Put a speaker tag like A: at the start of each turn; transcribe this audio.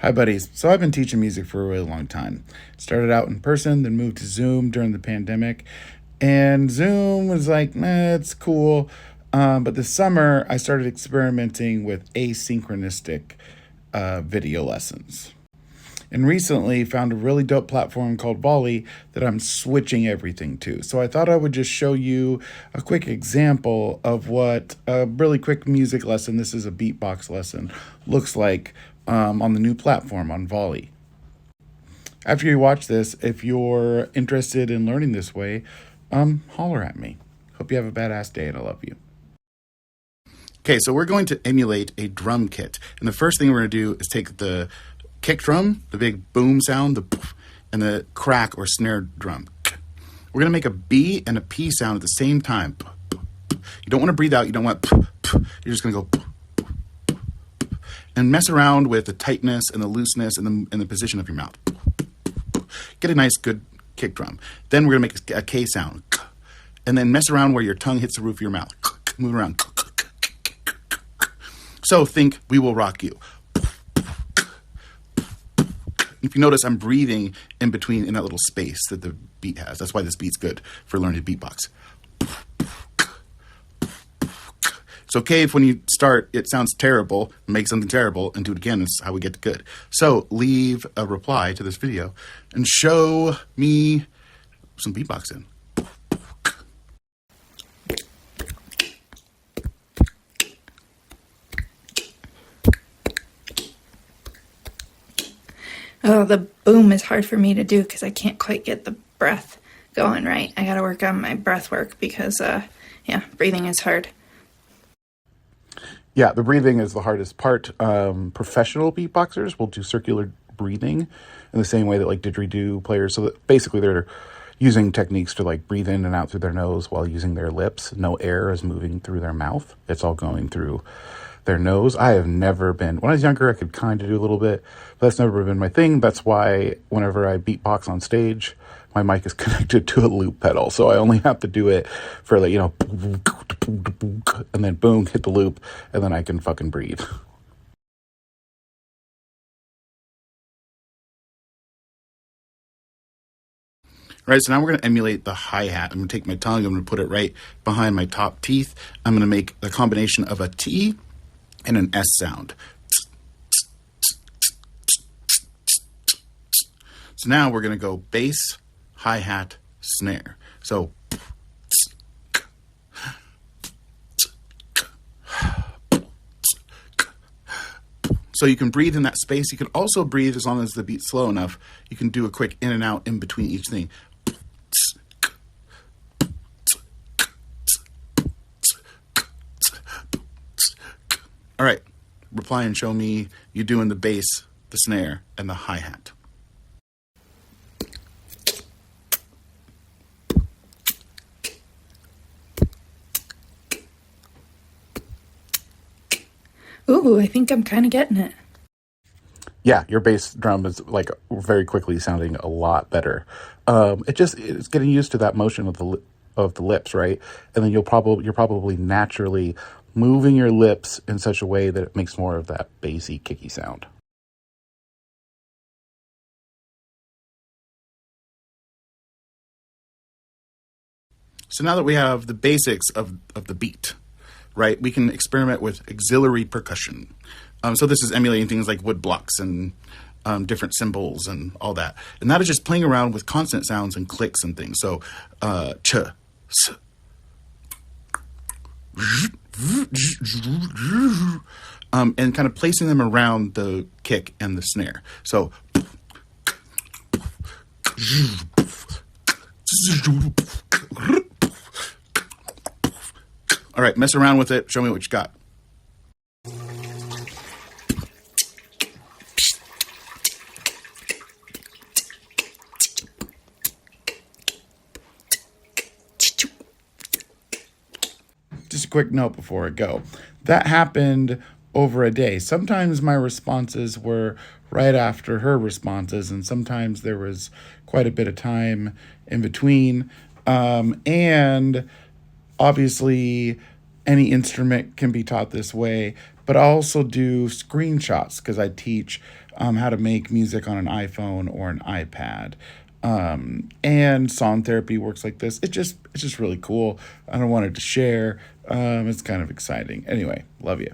A: Hi, buddies. So I've been teaching music for a really long time. Started out in person, then moved to Zoom during the pandemic. And Zoom was like, it's cool. But this summer, I started experimenting with asynchronistic video lessons. And recently found a really dope platform called Volley that I'm switching everything to. So I thought I would just show you a quick example of what a really quick music lesson, this is a beatbox lesson, looks like on the new platform on Volley. After you watch this, if you're interested in learning this way, holler at me. Hope you have a badass day and I love you. Okay, so we're going to emulate a drum kit. And the first thing we're going to do is take the kick drum, the big boom sound, the poof, and the crack or snare drum. We're going to make a B and a P sound at the same time. You don't want to breathe out. You don't want you're just going to go and mess around with the tightness and the looseness and the position of your mouth. Get a nice, good kick drum. Then we're going to make a K sound. And then mess around where your tongue hits the roof of your mouth. Move around. So think We Will Rock You. If you notice, I'm breathing in between in that little space that the beat has. That's why this beat's good for learning to beatbox. It's okay if when you start, it sounds terrible, make something terrible, and do it again. That's how we get to good. So leave a reply to this video and show me some beatboxing.
B: Oh, the boom is hard for me to do because I can't quite get the breath going right. I gotta work on my breath work because, breathing is hard.
A: Yeah, the breathing is the hardest part. Professional beatboxers will do circular breathing in the same way that like didgeridoo players. So that basically they're using techniques to like breathe in and out through their nose while using their lips. No air is moving through their mouth. It's all going through their nose. I have never been, when I was younger, I could kind of do a little bit, but that's never been my thing. That's why whenever I beatbox on stage, my mic is connected to a loop pedal. So I only have to do it for like, and then boom, hit the loop, and then I can fucking breathe. All right, so now we're going to emulate the hi-hat. I'm going to take my tongue, I'm going to put it right behind my top teeth. I'm going to make a combination of a T and an S sound. So now we're going to go bass, hi-hat, snare. So you can breathe in that space. You can also breathe as long as the beat's slow enough. You can do a quick in and out in between each thing. All right, reply and show me you doing the bass, the snare, and the hi-hat.
B: Ooh, I think I'm kind of getting it.
A: Yeah, your bass drum is like very quickly sounding a lot better. It's getting used to that motion of the lips, right? And then you're probably naturally moving your lips in such a way that it makes more of that bassy, kicky sound. So now that we have the basics of the beat, right, we can experiment with auxiliary percussion. So this is emulating things like wood blocks and different cymbals and all that. And that is just playing around with consonant sounds and clicks and things. So ch, s, and kind of placing them around the kick and the snare. So all right, mess around with it. Show me what you got. Just a quick note before I go. That happened over a day. Sometimes my responses were right after her responses, and sometimes there was quite a bit of time in between. And obviously, any instrument can be taught this way, but I also do screenshots because I teach how to make music on an iPhone or an iPad. And song therapy works like this. It's just really cool. I don't want it to share. It's kind of exciting. Anyway, love you.